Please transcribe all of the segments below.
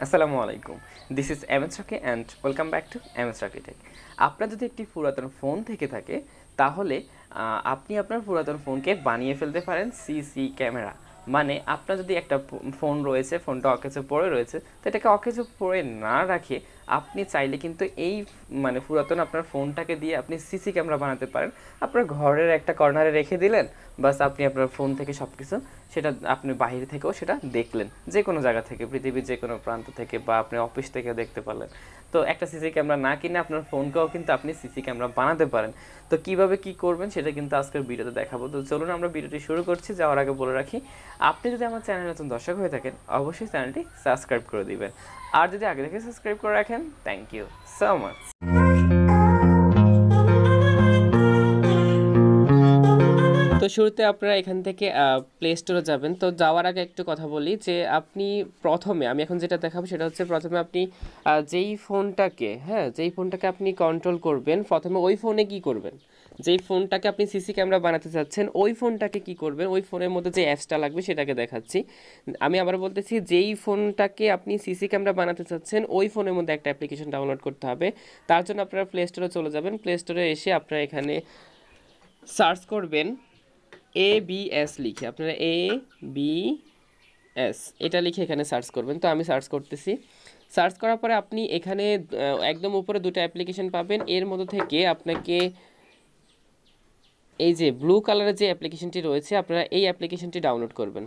আসসালামু আলাইকুম। This is Roky and welcome back to Roky Tech। আপনার যদি একটি পুরাতন ফোন থেকে থাকে তাহলে আপনি আপনার পুরাতন ফোনকে বানিয়ে ফেলতে পারেন সিসি ক্যামেরা। মানে আপনার যদি একটা ফোন রয়েছে, ফোনটা অকেজো পড়ে রয়েছে, তো এটাকে অকেজো পড়ে না রাখে আপনি চাইলে কিন্তু এই মানে পুরাতন আপনার ফোনটাকে দিয়ে আপনি সিসি ক্যামেরা বানাতে পারেন। আপনার ঘরের একটা কর্নারে রেখে দিলেন, বাস আপনি আপনার ফোন থেকে সব কিছু সেটা আপনি বাইরে থেকেও সেটা দেখলেন, যে কোনো জায়গা থেকে, পৃথিবীর যে কোনো প্রান্ত থেকে, বা আপনি অফিস থেকে দেখতে পারলেন। তো একটা সিসি ক্যামেরা না কিনে আপনার ফোনকেও কিন্তু আপনি সিসি ক্যামেরা বানাতে পারেন। তো কিভাবে কি করবেন সেটা কিন্তু আজকের ভিডিওতে দেখাবো। তো চলুন আমরা ভিডিওটি শুরু করছি। যাওয়ার আগে বলে রাখি, আপনি যদি আমার চ্যানেলে নতুন দর্শক হয়ে থাকেন অবশ্যই চ্যানেলটি সাবস্ক্রাইব করে দিবেন, আর যদি আগে থেকে সাবস্ক্রাইব করে রাখেন থ্যাংক ইউ সো মাচ। তো শুরুতে আপনারা এখান থেকে প্লে স্টোরে যাবেন। তো যাওয়ার আগে একটু কথা বলি যে আপনি প্রথমে, আমি এখন যেটা দেখাবো সেটা হচ্ছে, প্রথমে আপনি যেই ফোনটাকে আপনি কন্ট্রোল করবেন, প্রথমে ওই ফোনে কি করবেন, যেই ফোনটাকে আপনি সিসি ক্যামেরা বানাতে চাচ্ছেন ওই ফোনটাকে কি করবেন, ওই ফোনের মধ্যে যে অ্যাপসটা লাগবে সেটাকে দেখাচ্ছি। আমি আবার বলতেছি, যেই ফোনটাকে আপনি সিসি ক্যামেরা বানাতে চাচ্ছেন ওই ফোনের মধ্যে একটা অ্যাপ্লিকেশন ডাউনলোড করতে হবে। তার জন্য আপনারা প্লে স্টোরে চলে যাবেন। প্লে স্টোরে এসে আপনারা এখানে সার্চ করবেন ABS লিখে, আপনারা ABS এটা লিখে এখানে সার্চ করবেন। তো আমি সার্চ করতেছি। সার্চ করার পরে আপনি এখানে একদম উপরে দুটো অ্যাপ্লিকেশন পাবেন। এর মধ্যে থেকে আপনাকে এই যে ব্লু কালারের যে অ্যাপ্লিকেশনটি রয়েছে, আপনারা এই অ্যাপ্লিকেশনটি ডাউনলোড করবেন।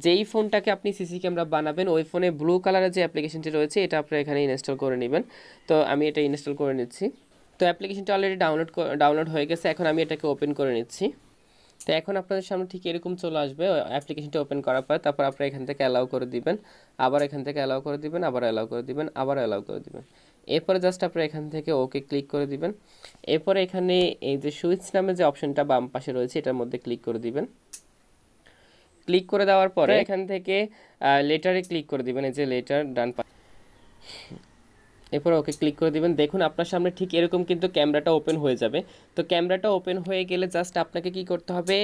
যেই ফোনটাকে আপনি সিসি ক্যামেরা বানাবেন ওই ফোনে ব্লু কালারের যে অ্যাপ্লিকেশনটি রয়েছে এটা আপনারা এখানে ইনস্টল করে নেবেন। তো আমি এটা ইনস্টল করে নিচ্ছি। তো অ্যাপ্লিকেশনটা অলরেডি ডাউনলোড হয়ে গেছে। এখন আমি এটাকে ওপেন করে নিচ্ছি। তো এখন আপনাদের সামনে ঠিক এরকম চলে আসবে অ্যাপ্লিকেশনটা ওপেন করার পর। তারপর আপনারা এখান থেকে অ্যালাউ করে দিবেন, আবার এখান থেকে অ্যালাউ করে দিবেন, আবার অ্যালাউ করে দিবেন, আবার অ্যালাউ করে দিবেন। এরপরে জাস্ট আপনারা এখান থেকে ওকে ক্লিক করে দিবেন। এরপরে এখানে এই যে সুইচ নামে যে অপশনটা বাম পাশে রয়েছে এটার মধ্যে ক্লিক করে দিবেন। ক্লিক করে দেওয়ার পরে এখান থেকে লেটারে ক্লিক করে দিবেন, এই যে লেটার ডান পাশে। এরপর ওকে ক্লিক করে দিবেন। দেখুন আপনার সামনে ঠিক এরকম কিন্তু ক্যামেরাটা ওপেন হয়ে যাবে। তো ক্যামেরাটা ওপেন হয়ে গেলে জাস্ট আপনাকে কি করতে হবে,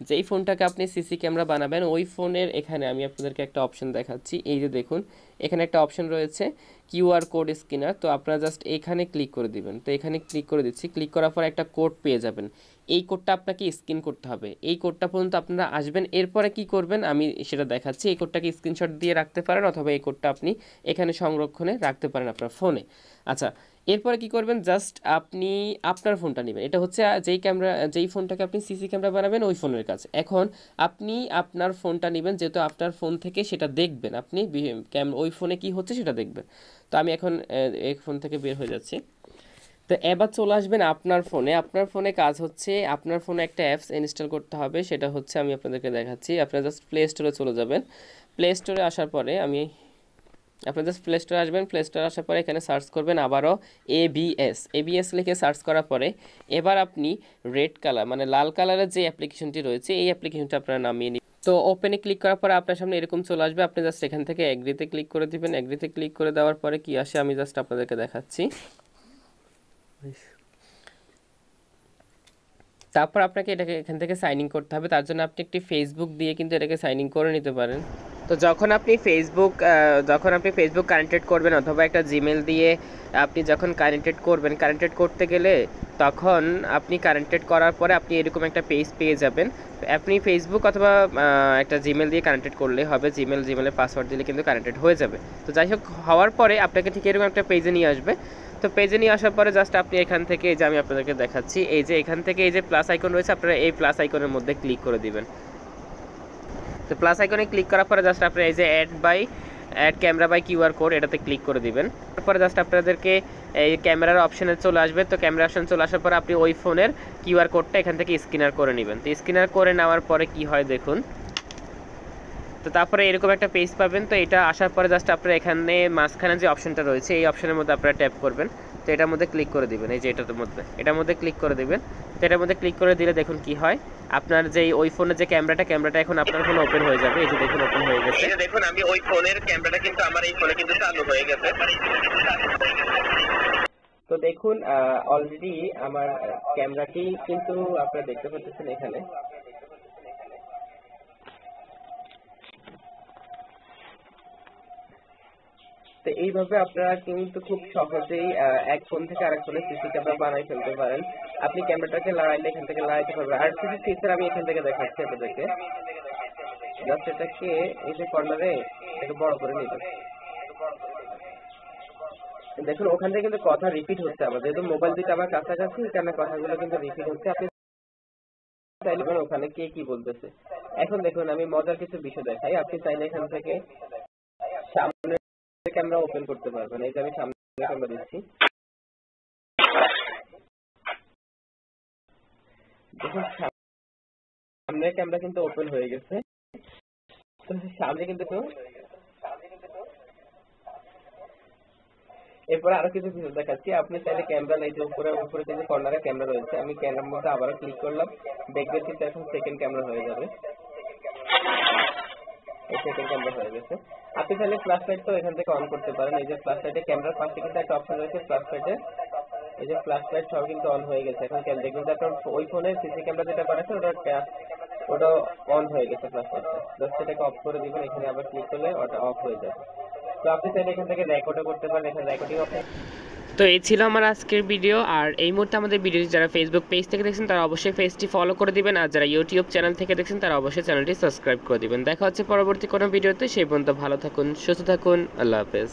যেই ফোনটাকে আপনি সিসি ক্যামেরা বানাবেন ওই ফোনের এখানে আমি আপনাদেরকে একটা অপশন দেখাচ্ছি। এই যে দেখুন এখানে একটা অপশন রয়েছে কিউআর কোড স্ক্যানার। তো আপনারা জাস্ট এখানে ক্লিক করে দিবেন। তো এখানে ক্লিক করে দিচ্ছি। ক্লিক করার পর একটা কোড পেয়ে যাবেন। এই কোডটা আপনাকে স্ক্যান করতে হবে। এই কোডটা পর্যন্ত আপনারা আসবেন। এরপরে কি করবেন আমি সেটা দেখাচ্ছি। এই কোডটাকে স্ক্রিনশট দিয়ে রাখতে পারেন, অথবা এই কোডটা আপনি এখানে সংরক্ষণে রাখতে পারেন আপনার ফোনে। আচ্ছা, এরপরে কি করবেন, জাস্ট আপনি আপনার ফোনটা নেবেন। এটা হচ্ছে যেই ফোনটাকে আপনি সিসি ক্যামেরা বানাবেন ওই ফোনের কাছে। এখন আপনি আপনার ফোনটা নেবেন, যেহেতু আপনার ফোন থেকে সেটা দেখবেন, আপনি ওই ফোনে কি হচ্ছে সেটা দেখবেন। তো আমি এখন এই ফোন থেকে বের হয়ে যাচ্ছি। তো এবার চলে আসবেন আপনার ফোনে। আপনার ফোনে কাজ হচ্ছে, আপনার ফোনে একটা অ্যাপস ইনস্টল করতে হবে। সেটা হচ্ছে আমি আপনাদেরকে দেখাচ্ছি। আপনারা জাস্ট প্লে স্টোরে চলে যাবেন। প্লে স্টোরে আসার পরে আপনারা জাস্ট প্লে স্টোরে আসবেন। প্লে স্টোরে আসার পরে এখানে সার্চ করবেন আবারও এবিএস লিখে সার্চ করার পরে এবার আপনি রেড কালার মানে লাল কালারের যে অ্যাপ্লিকেশনটি রয়েছে এই অ্যাপ্লিকেশনটা আপনারা নামিয়ে নিন। তো ওপেনে ক্লিক করার পরে আপনার সামনে এরকম চলে আসবে। আপনি জাস্ট এখান থেকে এগ্রিতে ক্লিক করে দিবেন। এগ্রিতে ক্লিক করে দেওয়ার পরে কি আসে আমি জাস্ট আপনাদেরকে দেখাচ্ছি। তারপর আপনাকে এটাকে এখান থেকে সাইন ইন করতে হবে। তার জন্য আপনি একটি ফেসবুক দিয়ে কিন্তু এটাকে সাইন ইন করে নিতে পারেন। তো যখন আপনি ফেসবুক কানেক্টেড করবেন, অথবা একটা জিমেল দিয়ে আপনি যখন কানেক্টেড করতে গেলে তখন আপনি কানেক্টেড করার পরে আপনি এরকম একটা পেজ পেয়ে যাবেন। আপনি ফেসবুক অথবা একটা জিমেল দিয়ে কানেক্টেড করলে হবে। জিমেলের পাসওয়ার্ড দিলে কিন্তু কানেক্টেড হয়ে যাবে। তো যাই হোক, হওয়ার পরে আপনাকে ঠিক এরকম একটা পেজে নিয়ে আসবে। তো পেজে নিয়ে আসার পরে জাস্ট আপনি এখান থেকে, এই যে আমি আপনাদেরকে দেখাচ্ছি, এই যে এখান থেকে এই যে প্লাস আইকন রয়েছে, আপনারা এই প্লাস আইকনের মধ্যে ক্লিক করে দিবেন। তো প্লাস আইকনে ক্লিক করার পরে জাস্ট আপনারা এই যে add camera by QR code এটাতে ক্লিক করে দিবেন। তারপরে জাস্ট আপনাদেরকে এই ক্যামেরার অপশানে চলে আসবে। তো ক্যামেরা অপশান চলে আসার পরে আপনি ওই ফোনের কিউআর কোডটা এখান থেকে স্ক্যানার করে নেবেন। তো স্ক্যানার করে নেওয়ার পরে কি হয় দেখুন। তো তারপরে এরকম একটা পেজ পাবেন। তো এটা আসার পরে জাস্ট আপনারা এখানে মাঝখানে যে অপশনটা রয়েছে এই অপশনের মধ্যে আপনারা ট্যাপ করবেন। তো এটার মধ্যে ক্লিক করে দিবেন, এই যে এটার মধ্যে ক্লিক করে দিবেন। তো এটার মধ্যে ক্লিক করে দিলে দেখুন কি হয়, আপনার যে ওই ফোনের যে ক্যামেরাটা এখন আপনার ফোনে ওপেন হয়ে যাবে। এই যে দেখুন ওপেন হয়ে গেছে। এই যে দেখুন আমি ওই ফোনের ক্যামেরাটা কিন্তু আমার এই ফোনে কিন্তু চালু হয়ে গেছে। তো দেখুন অলরেডি আমার ক্যামেরাটি কিন্তু আপনারা দেখতে পাচ্ছেন এখানে। তো এইভাবে আপনারা কিন্তু খুব সহজেই এক ফোন থেকে আরেক ফোনে সিসি ক্যামেরা বানাই ফেলতে পারেন। আপনি ক্যামেরাটাকে লাগাইলে এখান থেকে লাগাইতে পারবেন। আর কিছু ফিচার আমি এখান থেকে দেখাচ্ছি আপনাদেরকে। জাস্ট এটাকে এই যে কর্নারে একটু বড় করে নেবেন। দেখুন ওখান থেকে কিন্তু কথা রিপিট হচ্ছে আমার, যেহেতু মোবাইল দুটো আমার কাছাকাছি, এখানে কথাগুলো কিন্তু রিপিট হচ্ছে। আপনি চাইলে ওখানে কে কি বলতেছে। এখন দেখুন আমি মজার কিছু বিষয় দেখাই। আপনি চাইলে এখান থেকে সামনে ক্যামেরা ওপেন করতে পারবেন। এই যে আমি সামনে ক্যামেরা দিচ্ছি, দেখুন সামনের ক্যামেরা কিন্তু ওপেন হয়ে গেছে। তো সামনে কিন্তু এরপর আরো কিছু ফিচার দেখাচ্ছি। আপনি চাইলে ক্যামেরা এই যে উপরে যে কর্নারে ক্যামেরা রয়েছে, আমি ক্যামেরার মধ্যে আবারও ক্লিক করলাম, দেখবেন কিন্তু এখন সেকেন্ড ক্যামেরা হয়ে যাবে। এই সেকেন্ড ক্যামেরা হয়ে গেছে। আপনি চাইলে ফ্ল্যাশ লাইট তো এখান থেকে অন করতে পারেন। এই যে ফ্ল্যাশ লাইটে ক্যামেরার পাশে কিন্তু একটা অপশন রয়েছে ফ্ল্যাশ লাইটে, এই যে ফ্ল্যাশ লাইট সব কিন্তু অন হয়ে গেছে। এখন দেখবেন যে আপনার ওই ফোনে সিসি ক্যামেরা যেটা বানাচ্ছে ওটা অন হয়ে গেছে ফ্ল্যাশ লাইটটা। জাস্ট এটাকে অফ করে দিবেন, এখানে আবার ক্লিক করলে ওটা অফ হয়ে যাবে। তো আপনি চাইলে এখান থেকে রেকর্ডও করতে পারেন, এখানে রেকর্ডিং অপশন। তো এই ছিল আমার আজকের ভিডিও। আর এই মুহূর্তে আমাদের ভিডিওটি যারা ফেসবুক পেজ থেকে দেখছেন তারা অবশ্যই পেজটি ফলো করে দিবেন, আর যারা ইউটিউব চ্যানেল থেকে দেখছেন তারা অবশ্যই চ্যানেলটি সাবস্ক্রাইব করে দিবেন। দেখা হচ্ছে পরবর্তী কোনো ভিডিওতে। সেই পর্যন্ত ভালো থাকুন, সুস্থ থাকুন, আল্লাহ হাফেজ।